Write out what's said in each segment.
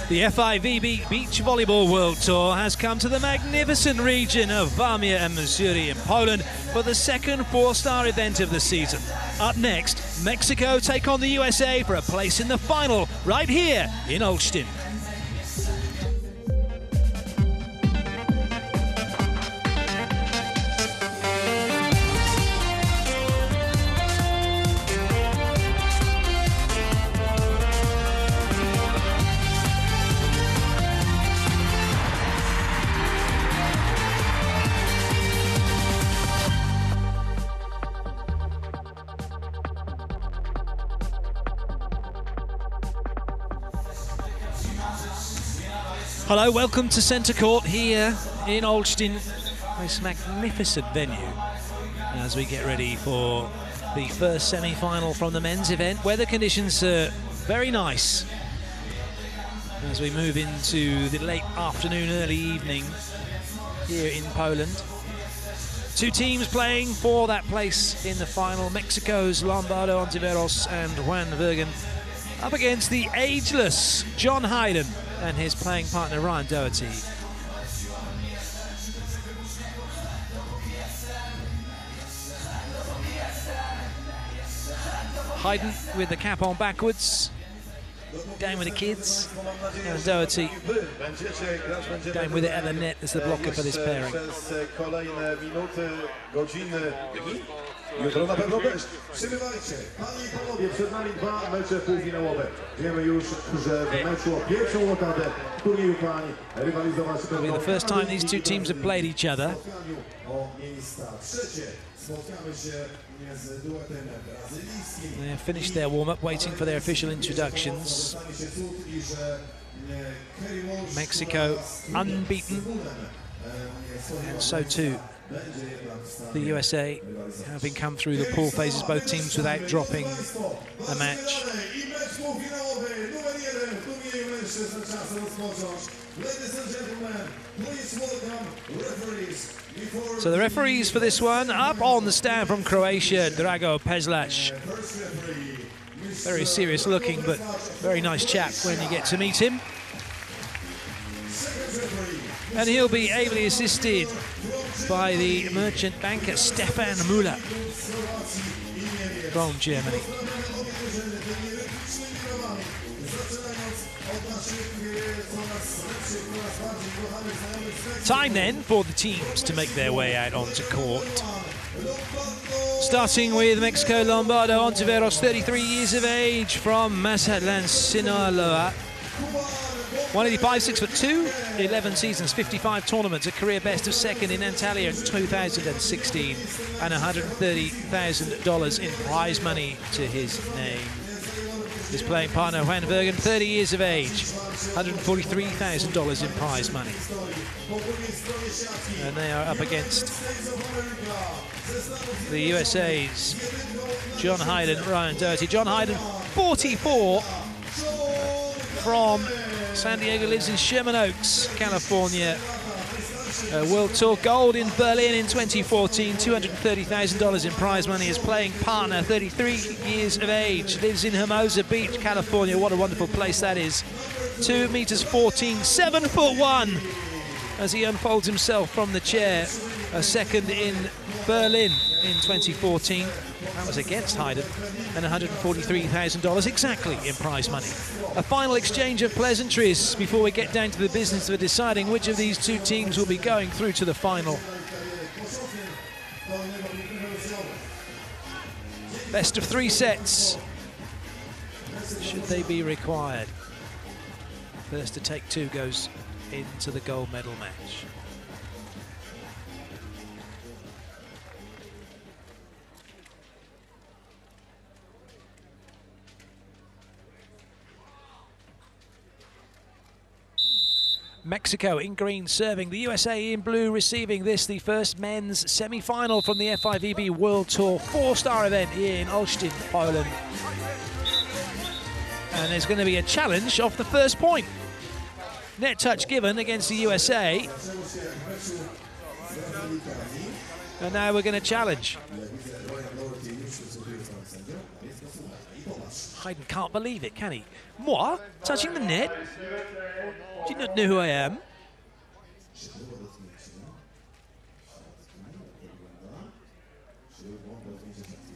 The FIVB Beach Volleyball World Tour has come to the magnificent region of Warmia and Mazuri in Poland for the second four-star event of the season. Up next, Mexico take on the USA for a place in the final right here in Olsztyn. Hello, welcome to Centre Court here in Olsztyn, this magnificent venue, as we get ready for the first semi-final from the men's event. Weather conditions are very nice as we move into the late afternoon, early evening here in Poland. Two teams playing for that place in the final. Mexico's Lombardo Ontiveros and Juan Vergen up against the ageless John Hayden and his playing partner Ryan Doherty. Hayden with the cap on backwards, down with the kids, and Doherty down with it at the net as the blocker for this pairing. Jutro na pewno też. Przybywajcie. Panie i panowie, przed nami dwa mecze półfinałowe. Wiemy już, że w meczu o pierwszą łokadę turnieju pań rywalizować będą... It'll be the first time these two teams have played each other. They have finished their warm-up, waiting for their official introductions. Mexico unbeaten, and so too the USA, having come through the pool phases, both teams without dropping a match. So the referees for this one, up on the stand from Croatia, Drago Pezlac. Very serious looking, but very nice chap when you get to meet him. And he'll be ably assisted by the merchant banker Stefan Müller from Germany. Time then for the teams to make their way out onto court. Starting with Mexico, Lombardo Ontiveros, 33 years of age, from Mazatlan, Sinaloa. 185, 6'2", 11 seasons, 55 tournaments, a career best of second in Antalya in 2016, and $130,000 in prize money to his name. His playing partner, Juan Vergen, 30 years of age, $143,000 in prize money. And they are up against the USA's John Hayden, Ryan Doherty. John Hayden, 44, from San Diego, lives in Sherman Oaks, California. World Tour gold in Berlin in 2014, $230,000 in prize money. His playing partner, 33 years of age, lives in Hermosa Beach, California. What a wonderful place that is. 2 meters 14, 7'1", as he unfolds himself from the chair. A second in Berlin in 2014. That was against Hayden, and $143,000 exactly in prize money. A final exchange of pleasantries before we get down to the business of deciding which of these two teams will be going through to the final. Best of 3 sets, should they be required. First to take 2 goes into the gold medal match. Mexico in green serving, the USA in blue receiving this, the first men's semi-final from the FIVB World Tour 4-star event here in Olsztyn, Poland. And there's going to be a challenge off the first point. Net touch given against the USA. And now we're going to challenge. Hayden can't believe it, can he? Moi? Touching the net? Do you not know who I am?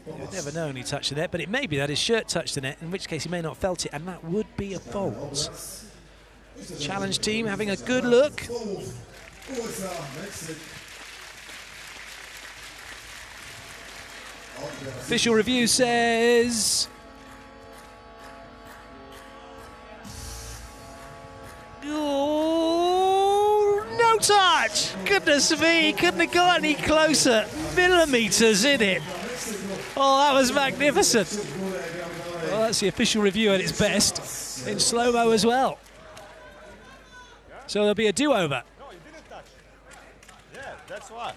You would never know when he touched the net, but it may be that his shirt touched the net, in which case he may not have felt it, and that would be a fault. Challenge team having a good look. Official review says... Oh, no touch! Goodness me, he couldn't have got any closer. Millimetres in it. Oh, that was magnificent. Well, that's the official review at its best. In slow-mo as well. So there'll be a do-over. No, you didn't touch. Yeah, that's why.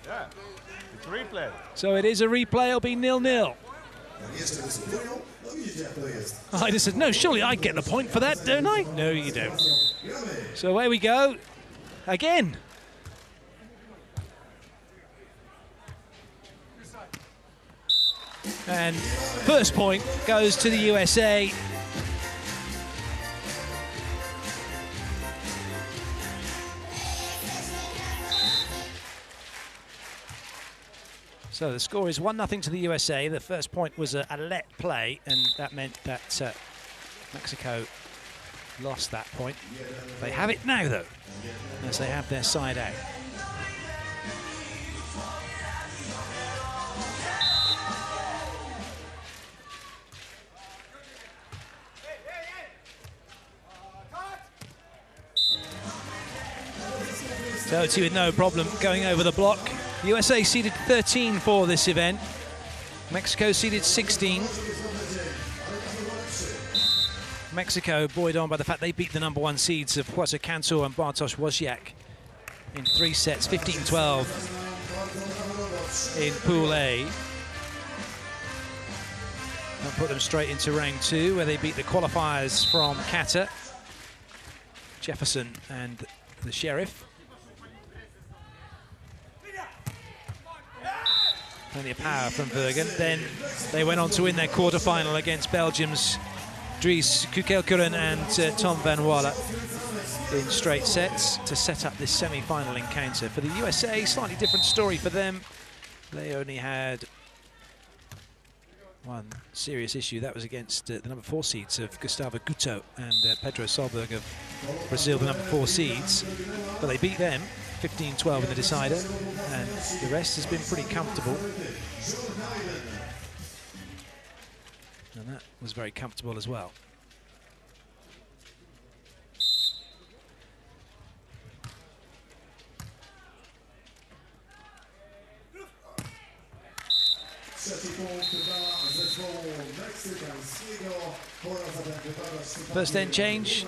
Yeah. It's a replay. So it is a replay, it'll be 0-0. I just said, no, surely I get the point for that, don't I? No, you don't. So away we go. Again. And first point goes to the USA. So the score is 1-0 to the USA. The first point was a let play, and that meant that Mexico lost that point. They have it now, though, as they have their side out. Doherty with no problem going over the block. USA seeded 13 for this event. Mexico seeded 16. Mexico buoyed on by the fact they beat the #1 seeds of Puerto Cantor and Bartosz Wozniak in 3 sets, 15-12 in Pool A. And put them straight into round 2, where they beat the qualifiers from Qatar, Jefferson and the Sheriff. Plenty of power from Bergen. Then they went on to win their quarter-final against Belgium's Dries Kukelkuren and Tom van Walle in straight sets to set up this semi-final encounter. For the USA, slightly different story for them. They only had one serious issue. That was against the #4 seeds of Gustavo Guto and Pedro Solberg of Brazil, the #4 seeds. But they beat them 15-12 in the decider, and the rest has been pretty comfortable. And that was very comfortable as well. First end change.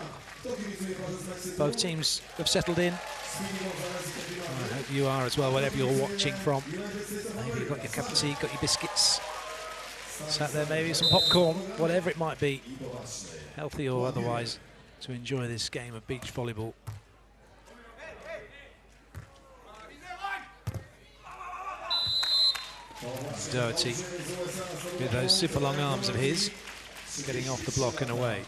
Both teams have settled in. I hope you are as well, wherever you're watching from. Maybe you've got your cup of tea, got your biscuits, sat there, maybe some popcorn, whatever it might be, healthy or otherwise, to enjoy this game of beach volleyball. Doherty, with those super long arms of his, getting off the block and away.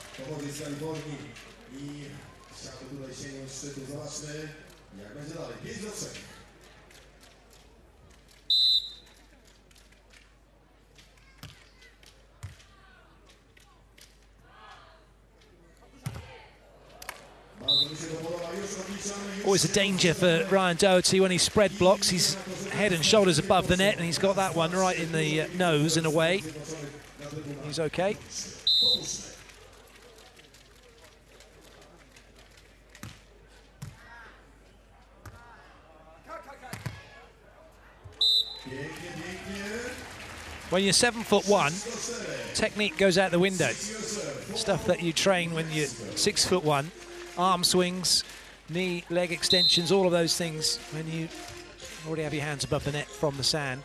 Always a danger for Ryan Doherty when he spread blocks. He's head and shoulders above the net, and he's got that one right in the nose and away. He's okay. When you're 7'1", technique goes out the window. Stuff that you train when you're 6'1", arm swings, knee, leg extensions, all of those things. When you already have your hands above the net from the sand,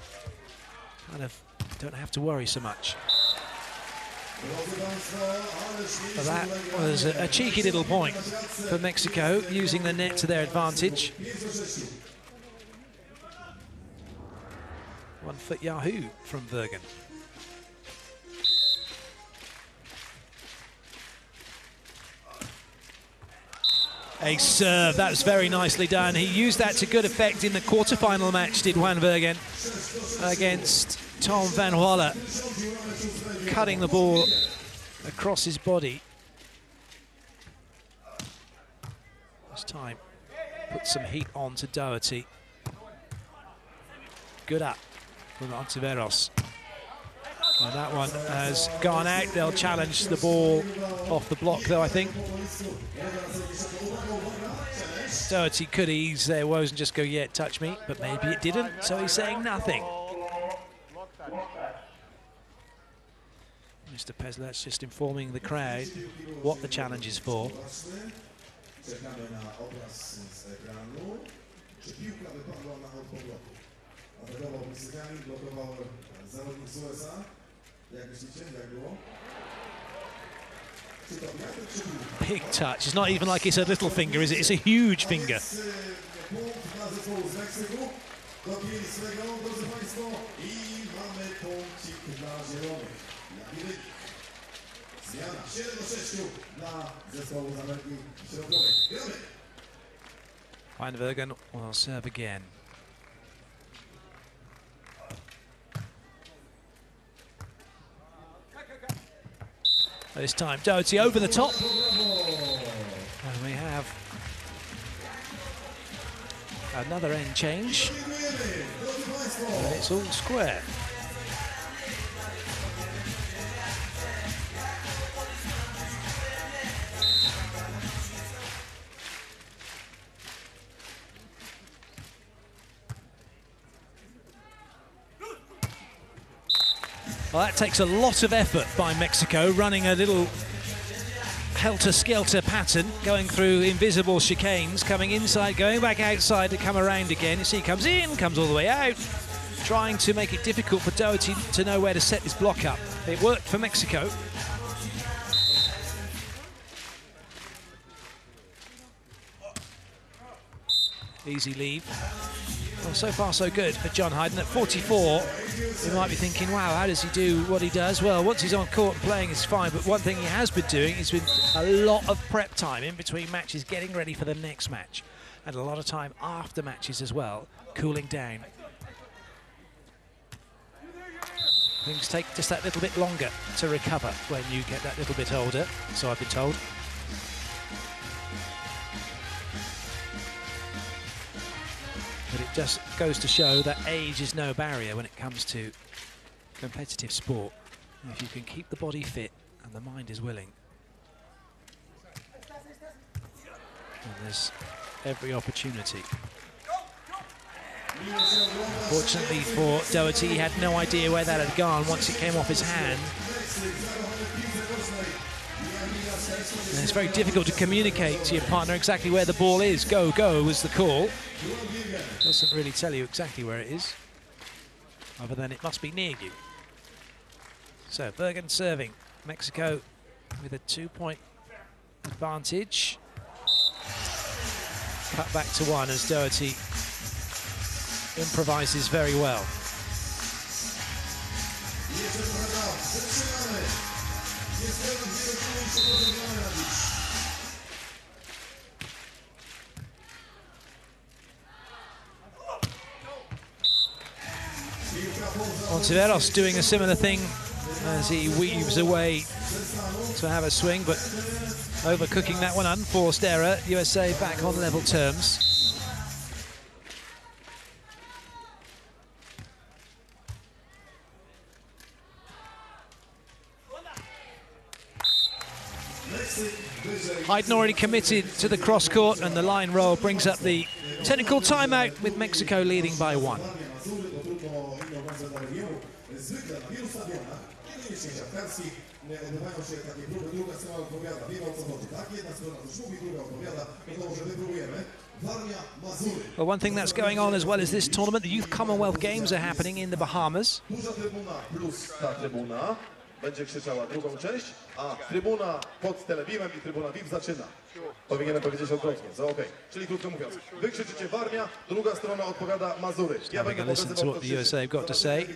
kind of don't have to worry so much. But that was a cheeky little point for Mexico, using the net to their advantage. 1-foot Yahoo from Vergen. A serve, that was very nicely done. He used that to good effect in the quarterfinal match, did Van Vergen, against Tom van Walle, cutting the ball across his body. This time, put some heat on to Doherty. Good up from Ontiveros. And that one has gone out. They'll challenge the ball off the block, though, I think. Doherty could ease their woes and just go, yeah, touch me, but maybe it didn't, so he's saying nothing. Mr. Peslac's just informing the crowd what the challenge is for. Big touch. It's not even like it's a little finger, is it? It's a huge finger. Van Vergen will serve again. This time, Doherty over the top. And we have another end change. And it's all square. Well, that takes a lot of effort by Mexico, running a little helter-skelter pattern, going through invisible chicanes, coming inside, going back outside to come around again. You see, he comes in, comes all the way out, trying to make it difficult for Doherty to know where to set his block up. It worked for Mexico. Easy leave. Well, so far so good for John Hayden. At 44, you might be thinking, wow, how does he do what he does? Well, once he's on court and playing, it's fine. But one thing he has been doing is been a lot of prep time in between matches, getting ready for the next match. And a lot of time after matches as well, cooling down. Things take just that little bit longer to recover when you get that little bit older, so I've been told. But it just goes to show that age is no barrier when it comes to competitive sport. If you can keep the body fit and the mind is willing, and there's every opportunity. Fortunately for Doherty, he had no idea where that had gone once it came off his hand. And it's very difficult to communicate to your partner exactly where the ball is. Go, go was the call. Doesn't really tell you exactly where it is, other than it must be near you. So Vergen serving. Mexico with a 2-point advantage. Cut back to 1 as Doherty improvises very well. Ontiveros doing a similar thing as he weaves away to have a swing, but overcooking that one, unforced error. USA back on level terms. Hayden already committed to the cross court, and the line roll brings up the technical timeout with Mexico leading by 1. Well, one thing that's going on as well as this tournament, the Youth Commonwealth Games are happening in the Bahamas. będzie krzyczała drugą część, a trybuna pod telebimem i trybuna VIP zaczyna. Powinienem powiedzieć odwrotnie, co okej. Czyli krótko mówiąc, wy krzyczycie Warmia, druga strona odpowiada Mazury. Ja będę listen to what the USA have got to say.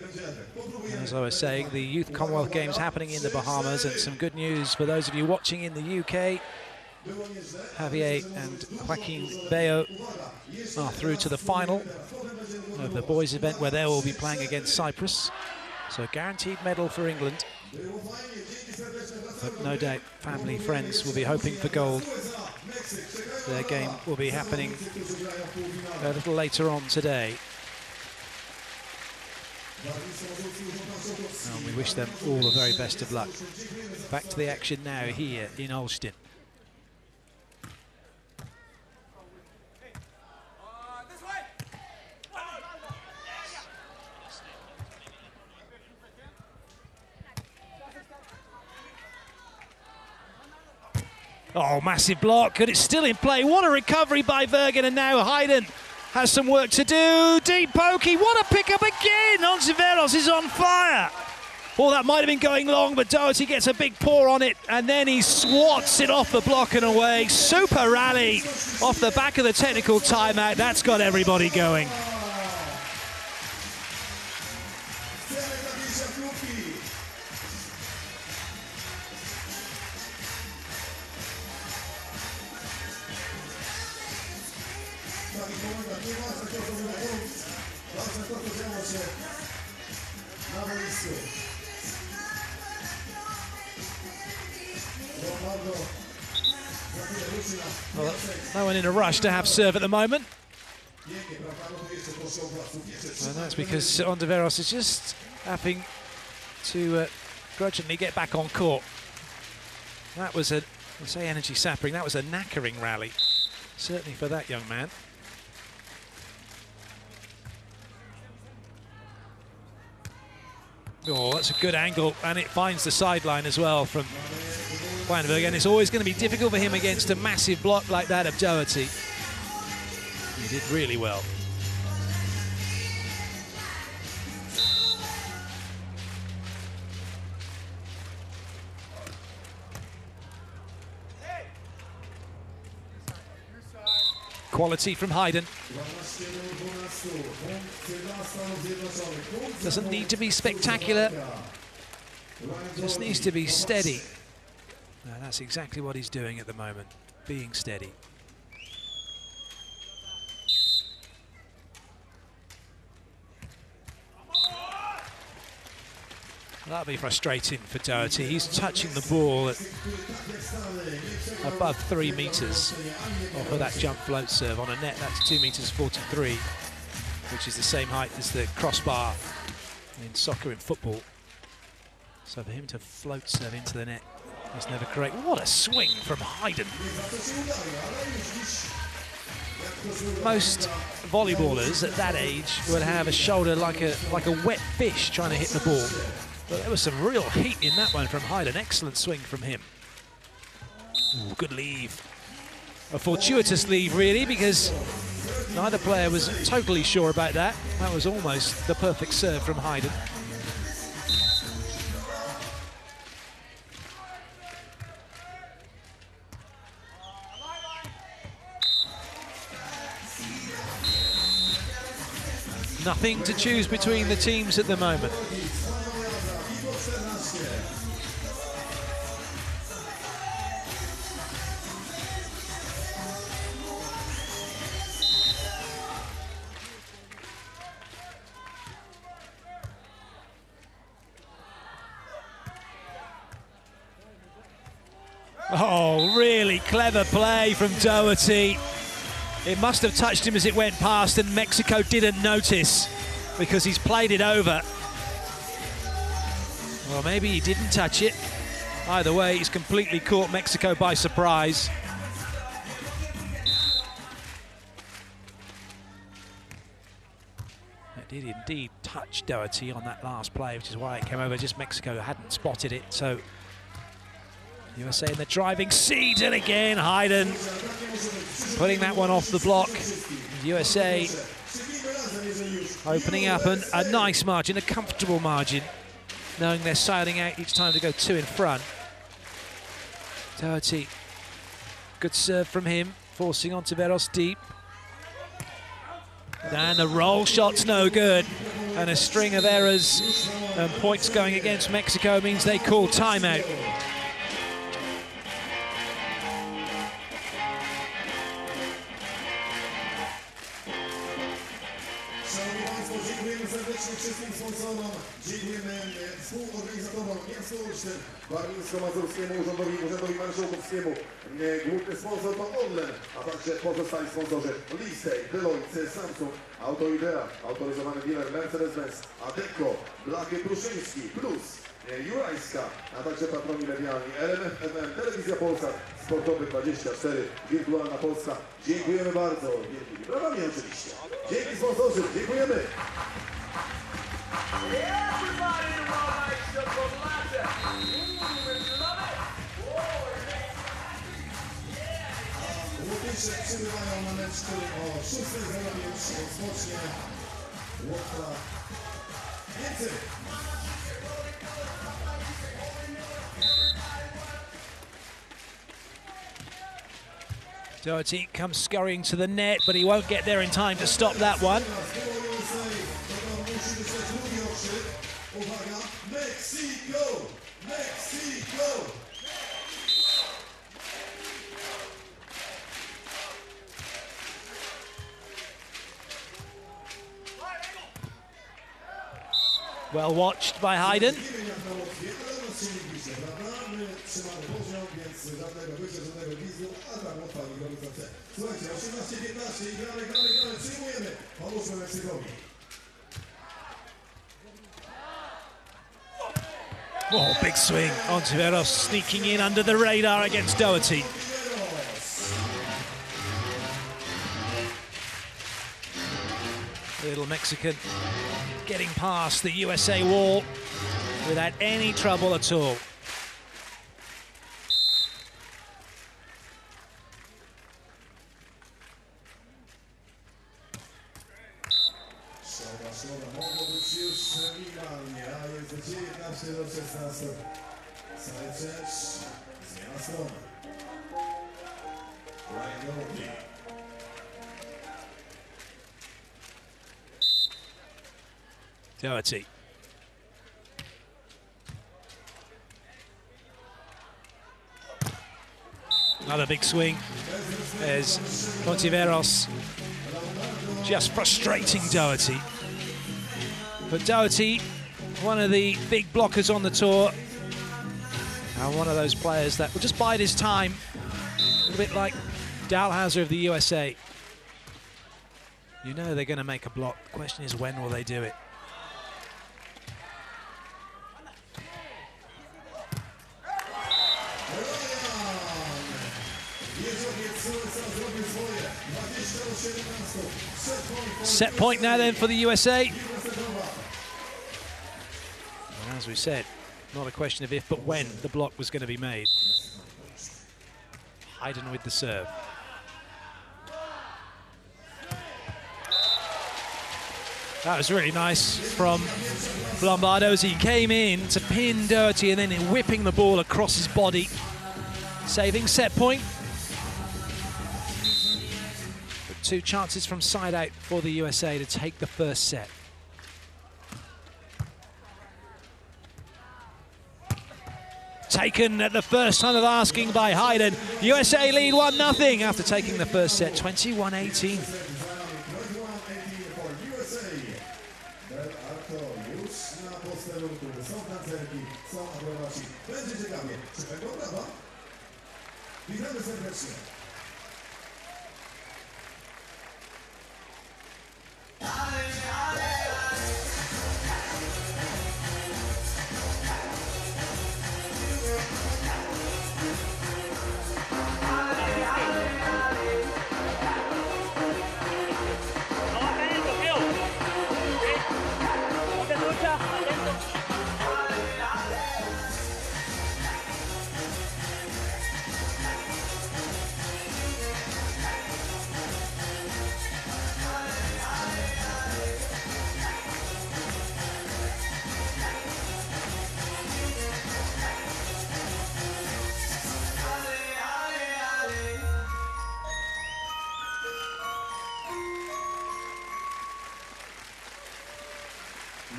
As I was saying, the Youth Commonwealth Games happening in the Bahamas, and some good news for those of you watching in the UK. Javier and Joaquin Bello are through to the final of the boys' event, where they will be playing against Cyprus. So guaranteed medal for England. But no doubt family, friends will be hoping for gold. Their game will be happening a little later on today. And we wish them all the very best of luck. Back to the action now here in Olsztyn. Oh, massive block, and it's still in play. What a recovery by Vergen, and now Hayden has some work to do. Deep pokey, what a pickup again! Ontiveros is on fire. Oh, that might have been going long, but Doherty gets a big paw on it, and then he swats it off the block and away. Super rally off the back of the technical timeout. That's got everybody going. Well, no one in a rush to have serve at the moment. And that's because Ontiveros is just having to grudgingly get back on court. That was I say energy sapping, that was a knackering rally. Certainly for that young man. Oh, that's a good angle, and it finds the sideline as well from Weinberg, and it's always going to be difficult for him against a massive block like that of Doherty. He did really well. Quality from Hayden. Doesn't need to be spectacular, just needs to be steady. Now, that's exactly what he's doing at the moment, being steady. That'll be frustrating for Doherty. He's touching the ball at above 3 meters off of that jump float serve. On a net, that's 2 meters 43, which is the same height as the crossbar in soccer and football. So for him to float serve into the net is never correct. What a swing from Hayden. Most volleyballers at that age would have a shoulder like a wet fish trying to hit the ball. But there was some real heat in that one from Hayden. Excellent swing from him. Ooh, good leave. A fortuitous leave, really, because neither player was totally sure about that. That was almost the perfect serve from Hayden. Nothing to choose between the teams at the moment. Oh, really clever play from Doherty. It must have touched him as it went past, and Mexico didn't notice because he's played it over. Well, maybe he didn't touch it. Either way, he's completely caught Mexico by surprise. It did indeed touch Doherty on that last play, which is why it came over. Just Mexico hadn't spotted it, so USA in the driving seat, and again Hayden putting that one off the block. USA opening up a nice margin, a comfortable margin knowing they're sailing out each time to go 2 in front. Doherty, good serve from him, forcing Ontiveros deep. And the roll shot's no good. And a string of errors and points going against Mexico means they call timeout. Szanowni Państwo, dziękujemy serdecznie wszystkim sponsorom, dziękujemy współorganizatorom miastu Olsztyn, Warmińsko-Mazurskiemu Urzędowi Marszałkowskiemu. Główny sponsor to Orlen, a także pozostali sponsorzy Listej, Deloitte, Samsung, Autoidea, autoryzowany dealer Mercedes-Benz, Adecco, Blachy Pruszyński, Plus, Jurajska, a także patroni medialni RMF, FM, Telewizja Polska, Sportowy 24, Wirtualna Polska. Dziękujemy bardzo, wielkimi brawami oczywiście. Dzięki sponsorzy, dziękujemy. Łotysze przybywają na mecz, który o 6:00 już rozpocznie. Łotwa więcej. Doherty comes scurrying to the net, but he won't get there in time to stop that one. Well watched by Hayden. Oh, big swing. Ontiveros sneaking in under the radar against Doherty. Little Mexican getting past the USA wall without any trouble at all. Mogło być już minimalnie, a jest 19:16. Sajczecz, zmiana strony. Doherty. Another big swing as Ontiveros just frustrating Doherty. But Doherty, one of the big blockers on the tour, and one of those players that will just bide his time, a little bit like Dalhouser of the USA. You know they're going to make a block. The question is, when will they do it? Set point now then for the USA. And as we said, not a question of if but when the block was going to be made. Hayden with the serve. That was really nice from Lombardo as he came in to pin Doherty and then whipping the ball across his body. Saving set point. But 2 chances from side out for the USA to take the first set. Taken at the first time of asking by Hayden. USA lead 1-0 after taking the first set, 21-18.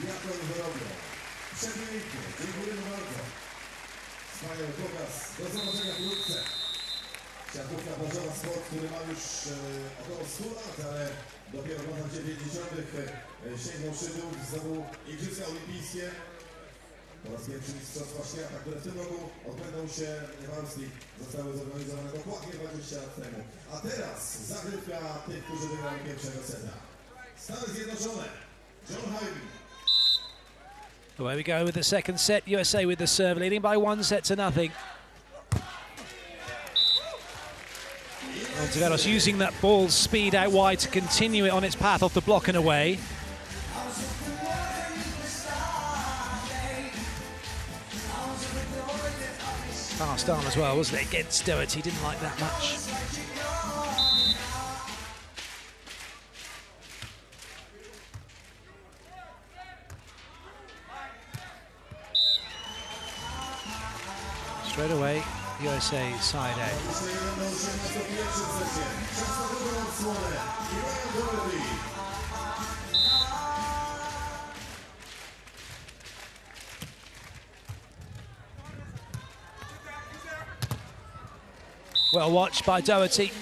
Jak on wyrobił. Przepięknie, dziękujemy bardzo. Wspaniały pokaz. Do zobaczenia wkrótce. Siatkówka Bożowa Sport, który ma już około 100 lat, ale dopiero w latach 90. sięgnął szczytów, zdobył Igrzyska Olimpijskie. Po raz pierwszy Mistrzostwa Świata, które w tym roku odbędą się w Austrii, zostały zorganizowane dokładnie 20 lat temu. A teraz zagrywka tych, którzy wygrali pierwszego seta. Stany Zjednoczone, John Hayden. Away we go with the second set. USA with the serve, leading by 1-0. Ontiveros using that ball's speed out wide to continue it on its path off the block and away. Fast on as well, wasn't it, against Doherty? Didn't like that much. Straight away, USA side out. Well watched by Doherty.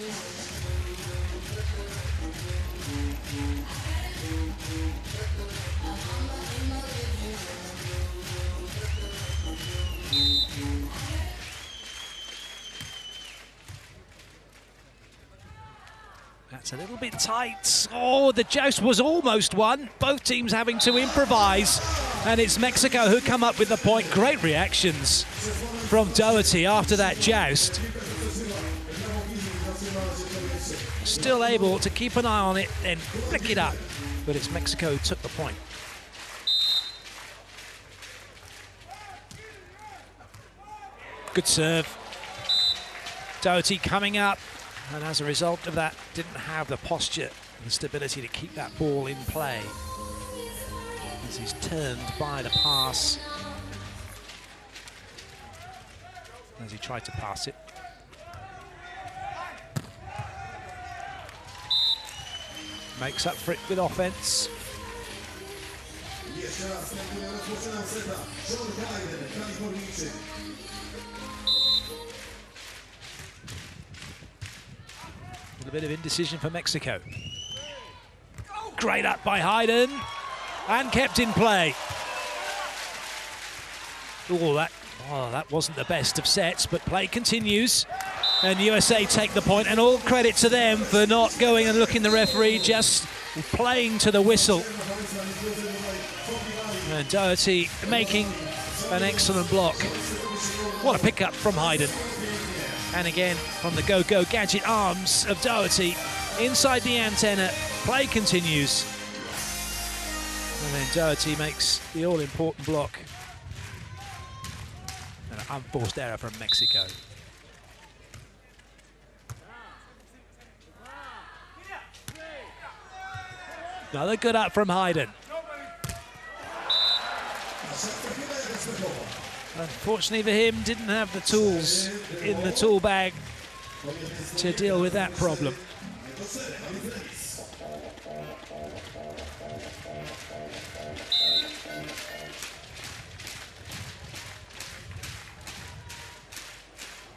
That's a little bit tight. Oh, the joust was almost won. Both teams having to improvise. And it's Mexico who come up with the point. Great reactions from Doherty after that joust. Still able to keep an eye on it and flick it up. But it's Mexico who took the point. Good serve. Doherty coming up. And as a result of that, didn't have the posture and the stability to keep that ball in play. As he's turned by the pass. As he tried to pass it. Makes up for it with offense. A little bit of indecision for Mexico. Great up by Hayden and kept in play. Oh, that wasn't the best of sets, but play continues. And USA take the point, and all credit to them for not going and looking the referee, just playing to the whistle. And Doherty making an excellent block. What a pickup from Hayden. And again, from the go-go gadget arms of Doherty, inside the antenna, play continues. And then Doherty makes the all-important block. And an unforced error from Mexico. Another good up from Hayden. Unfortunately for him, didn't have the tools in the tool bag to deal with that problem.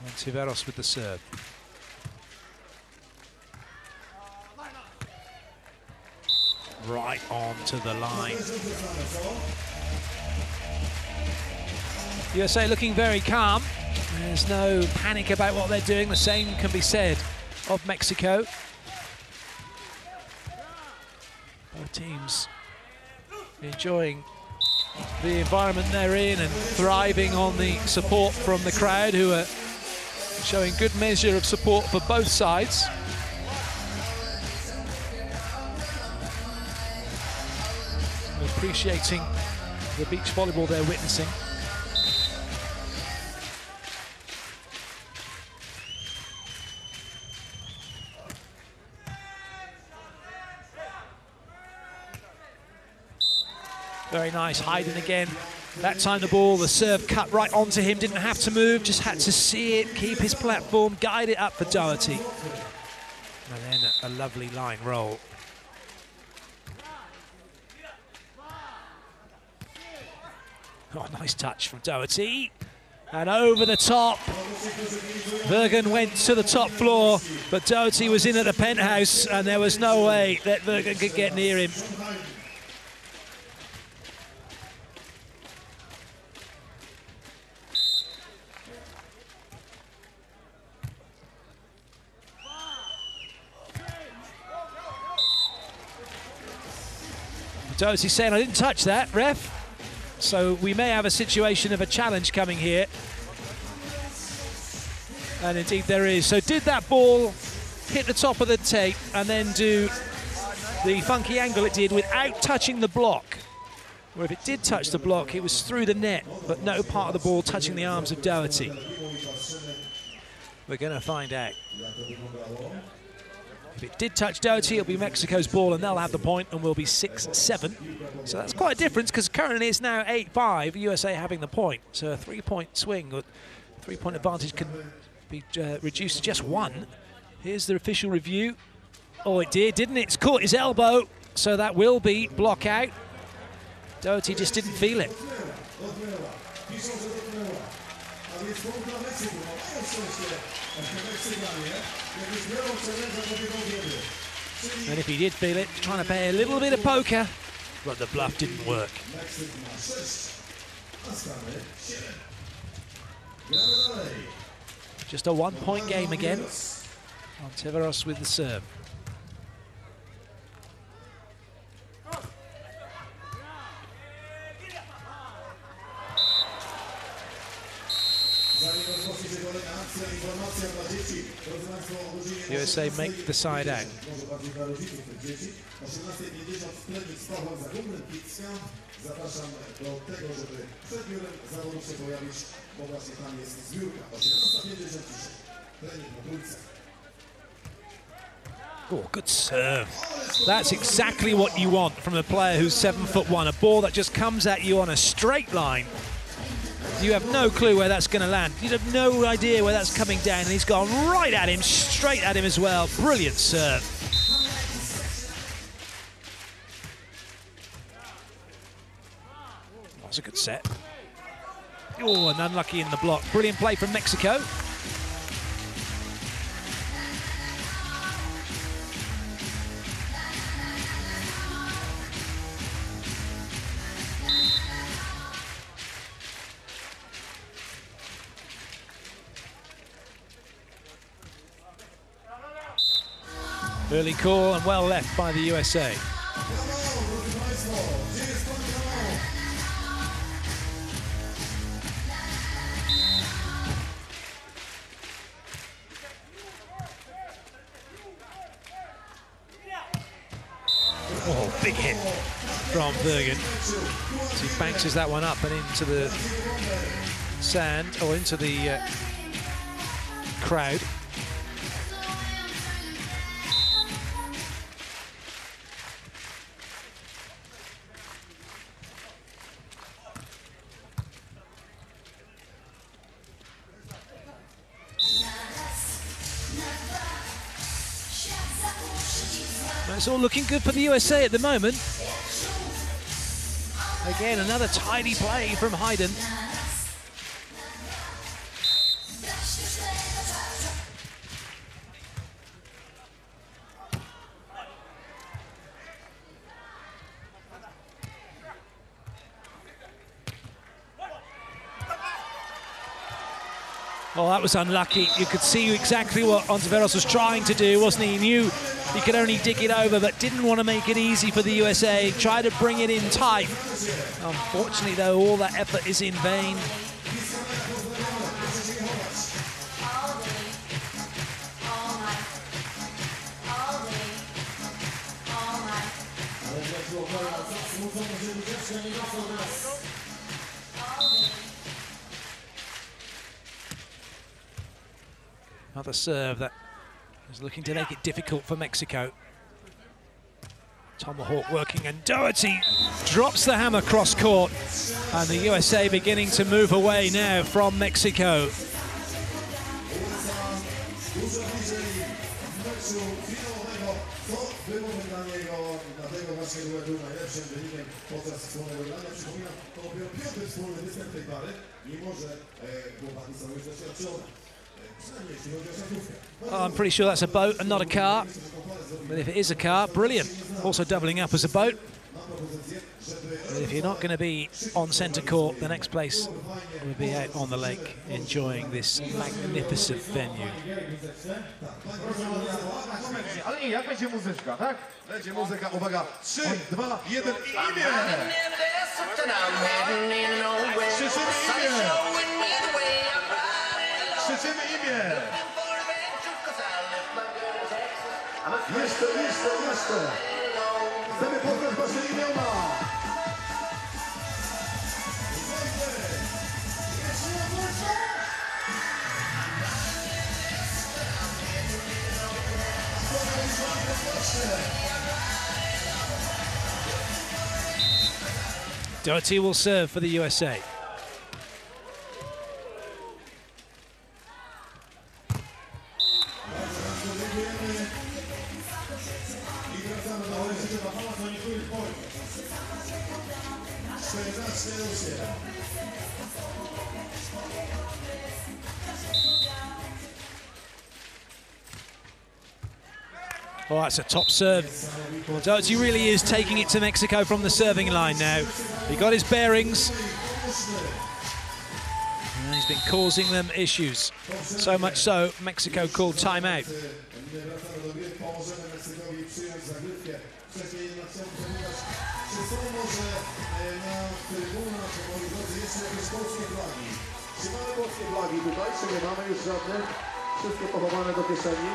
Ontiveros with the serve. Right on to the line. USA looking very calm. There's no panic about what they're doing. The same can be said of Mexico. Both teams enjoying the environment they're in and thriving on the support from the crowd, who are showing good measure of support for both sides. Appreciating the beach volleyball they're witnessing. Very nice, Hayden again. That time the serve cut right onto him, didn't have to move, just had to see it, keep his platform, guide it up for Doherty. And then a lovely line roll. Oh, nice touch from Doherty. And over the top. Vergen went to the top floor, but Doherty was in at the penthouse, and there was no way that Vergen could get near him. Doherty saying, I didn't touch that, ref. So we may have a situation of a challenge coming here. And indeed there is. So did that ball hit the top of the tape and then do the funky angle it did without touching the block? Or if it did touch the block, it was through the net, but no part of the ball touching the arms of Doherty. We're going to find out. If it did touch Doherty, it'll be Mexico's ball and they'll have the point and we'll be 6-7. So that's quite a difference because currently it's now 8-5, USA having the point. So a 3-point swing, or 3-point advantage can be reduced to just 1. Here's the official review. Oh, it did, didn't it? It's caught his elbow, so that will be block out. Doherty just didn't feel it. And if he did feel it, trying to play a little bit of poker, but the bluff didn't work. Just a 1-point game again. Ontiveros with the serve. USA make the side out. Oh, good serve. That's exactly what you want from a player who's 7'1", a ball that just comes at you on a straight line. You have no clue where that's going to land. You have no idea where that's coming down, and he's gone right at him, straight at him as well. Brilliant serve. That was a good set. Oh, and unlucky in the block. Brilliant play from Mexico. Early call and well left by the USA. Oh, big hit from Vergen. So he banks that one up and into the sand, or into the crowd. It's all looking good for the USA at the moment. Again, another tidy play from Hayden. Oh, that was unlucky. You could see exactly what Ontiveros was trying to do, wasn't he? He knew he could only dig it over, but didn't want to make it easy for the USA. Tried to bring it in tight. Unfortunately, though, all that effort is in vain. Another serve that is looking to make it difficult for Mexico. Tomahawk working, and Doherty drops the hammer cross court, and the USA beginning to move away now from Mexico. meczu finałowego, co było dla niego, dla tego właśnie duetu najlepszym wynikiem podczas wspólnego grania. Przypominam, to dopiero 5. wspólny występ tej pary, mimo że chłopaki są już doświadczone. I'm pretty sure that's a boat and not a car. But if it is a car, brilliant. Also doubling up as a boat. But if you're not going to be on centre court, the next place will be out on the lake enjoying this magnificent venue. Ale i jak będzie muzyczka, tak? Będzie muzyka, uwaga, 3, 2, 1 i imię! Krzyczymy imię! Krzyczymy imię! Jeszcze! Chcemy poznać wasze imiona! Doherty will serve for the USA. Oh, that's a top serve. Well, Doherty really is taking it to Mexico from the serving line now. He got his bearings. And he's been causing them issues. So much so, Mexico called timeout. Wszystkie pochowane do kieszeni.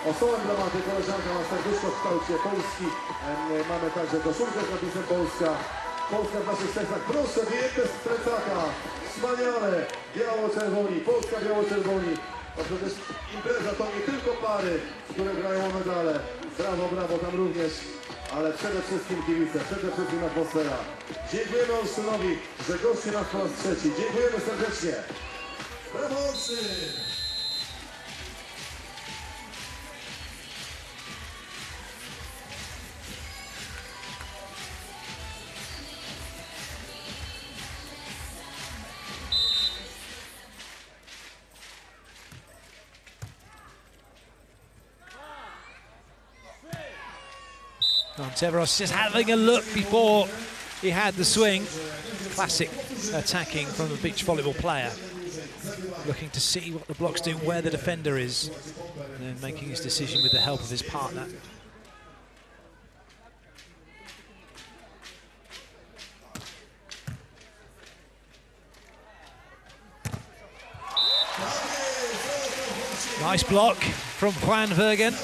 Osobą emblematy, koleżanka ma serduszko w kształcie Polski. Mamy także koszulkę z napisem Polska. Polska w naszych sercach. Proszę, wyjęte z plecaka. Wspaniale. Biało-czerwoni. Polska biało-czerwoni. To przecież impreza to nie tylko pary, które grają o medale. Brawo, brawo, tam również. Ale przede wszystkim kibice, przede wszystkim atmosfera. Dziękujemy Olsztynowi, że gości nas po raz trzeci. Dziękujemy serdecznie. Brawo, Olsztyn! Monteveros just having a look before he had the swing. Classic attacking from the beach volleyball player. Looking to see what the block's doing, where the defender is, and then making his decision with the help of his partner. Nice block from Juan Vergen.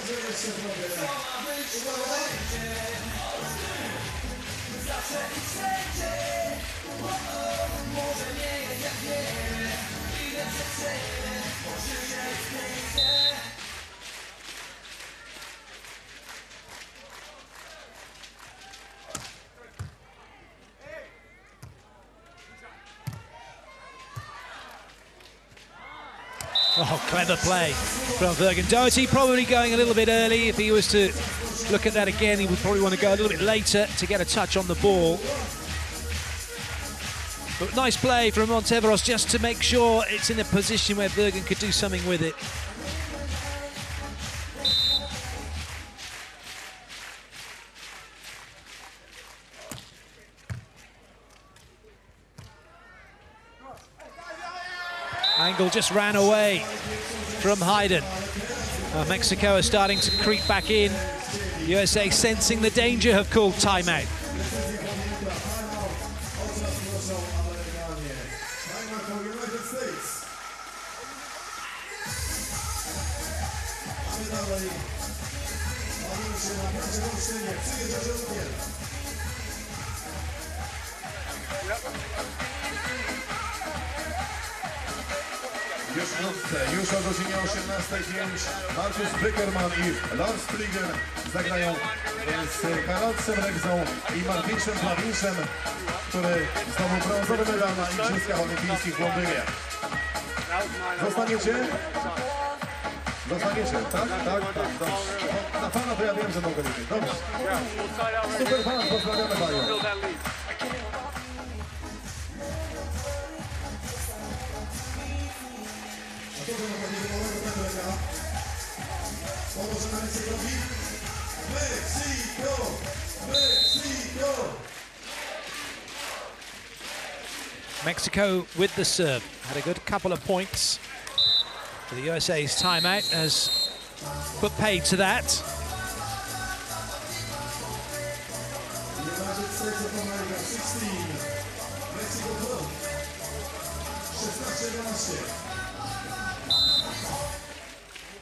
Oh, clever play from Vergen. Doherty probably going a little bit early. If he was to look at that again, he would probably want to go a little bit later to get a touch on the ball. But nice play from Monteveros just to make sure it's in a position where Vergen could do something with it. Angle just ran away from Hayden. Mexico are starting to creep back in. USA sensing the danger have called timeout. Już o godzinie 18:05 Markus Bickerman i Lars Fliegen zagrają z Karolcem Regzą i Martincem Plawinczem, który zdobył brązowy medal na Igrzyskach Olimpijskich w Londynie. Zostaniecie? Zostaniecie, tak? Tak, tak, dobrze. Na pana to ja wiem, że mogę liczyć. Dobrze. Super pan, pozdrawiamy panią. Mexico with the serve. Had a good couple of points. The USA's timeout has put paid to that.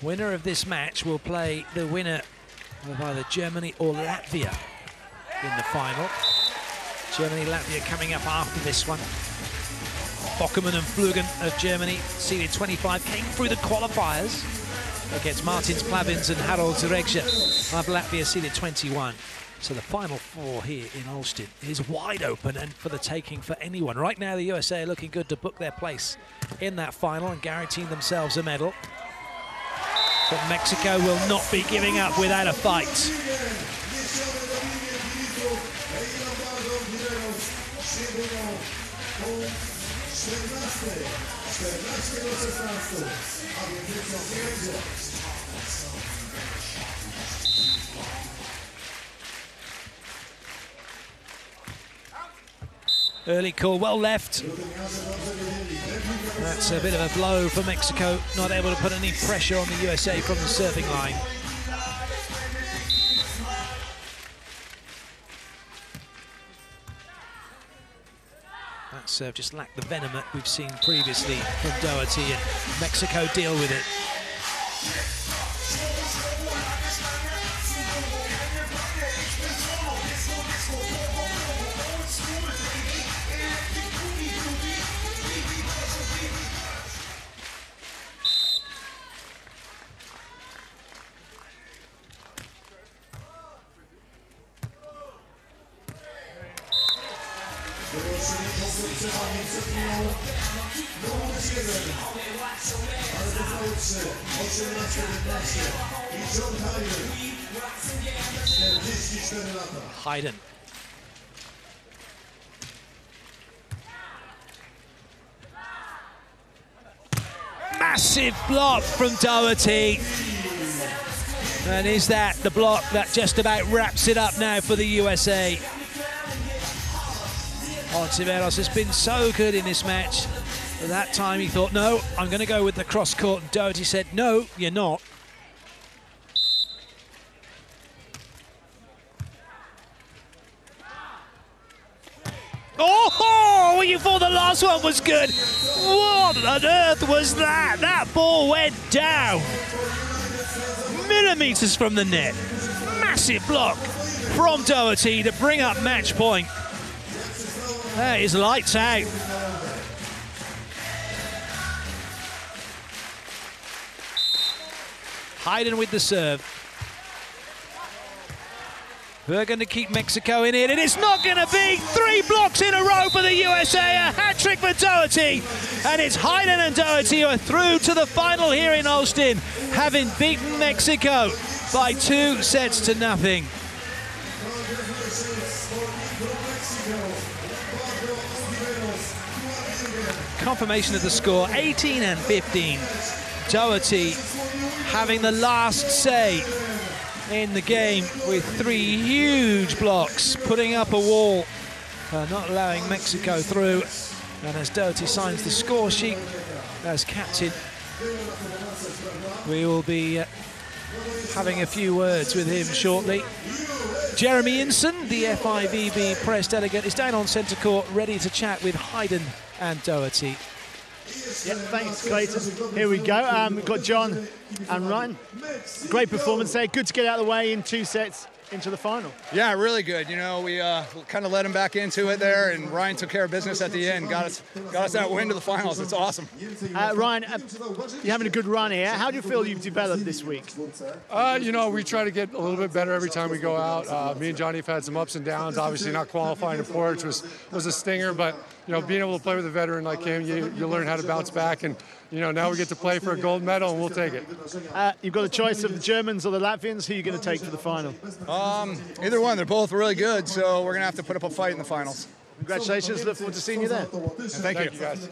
Winner of this match will play the winner of either Germany or Latvia in the final. Germany, Latvia coming up after this one. Bockerman and Flugen of Germany, seeded 25, came through the qualifiers against Martins Plavins and Harold Zregsha of Latvia, seeded 21. So the final four here in Olsztyn is wide open and for the taking for anyone. Right now the USA are looking good to book their place in that final and guaranteeing themselves a medal. But Mexico will not be giving up without a fight. Early call, well left. That's a bit of a blow for Mexico, not able to put any pressure on the USA from the serving line. That serve just lacked the venom that we've seen previously from Doherty, and Mexico deal with it. Hayden. Massive block from Doherty. And is that the block that just about wraps it up now for the USA? Ontiveros has been so good in this match. But that time he thought, no, I'm going to go with the cross court. And Doherty said, no, you're not. Oh, you thought the last one was good. What on earth was that? That ball went down. Millimeters from the net. Massive block from Doherty to bring up match point. That is lights out. Hayden with the serve. We're going to keep Mexico in it, and it's not going to be 3 blocks in a row for the USA. A hat-trick for Doherty, and it's Hayden and Doherty who are through to the final here in Olsztyn, having beaten Mexico by 2 sets to nothing. Confirmation of the score, 18 and 15. Doherty having the last say in the game with 3 huge blocks, putting up a wall, not allowing Mexico through. And as Doherty signs the score sheet as captain, we will be having a few words with him shortly. Jeremy Inson, the FIVB press delegate, is down on centre court, ready to chat with Hayden and Doherty. Yep, thanks, Clayton. Here we go. We've got John and Ryan. Great performance there. Good to get out of the way in 2 sets. into the final. Yeah, really good. You know, we kind of led him back into it there, and Ryan took care of business at the end. Got us that win to the finals. It's awesome. Ryan, you're having a good run here. How do you feel you've developed this week? You know, we try to get a little bit better every time we go out. Me and Johnny have had some ups and downs. Obviously, not qualifying in Porch was a stinger, but you know, being able to play with a veteran like him, you learn how to bounce back, and you know, now we get to play for a gold medal, and we'll take it. You've got a choice of the Germans or the Latvians. Who are you going to take for the final? Either one. They're both really good, so we're going to have to put up a fight in the finals. Congratulations. Look forward to seeing you there. Thank you, guys.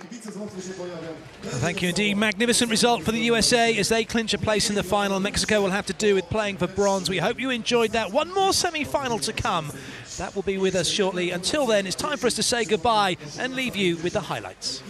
Thank you indeed. Magnificent result for the USA as they clinch a place in the final. Mexico will have to do with playing for bronze. We hope you enjoyed that. One more semi-final to come. That will be with us shortly. Until then, it's time for us to say goodbye and leave you with the highlights.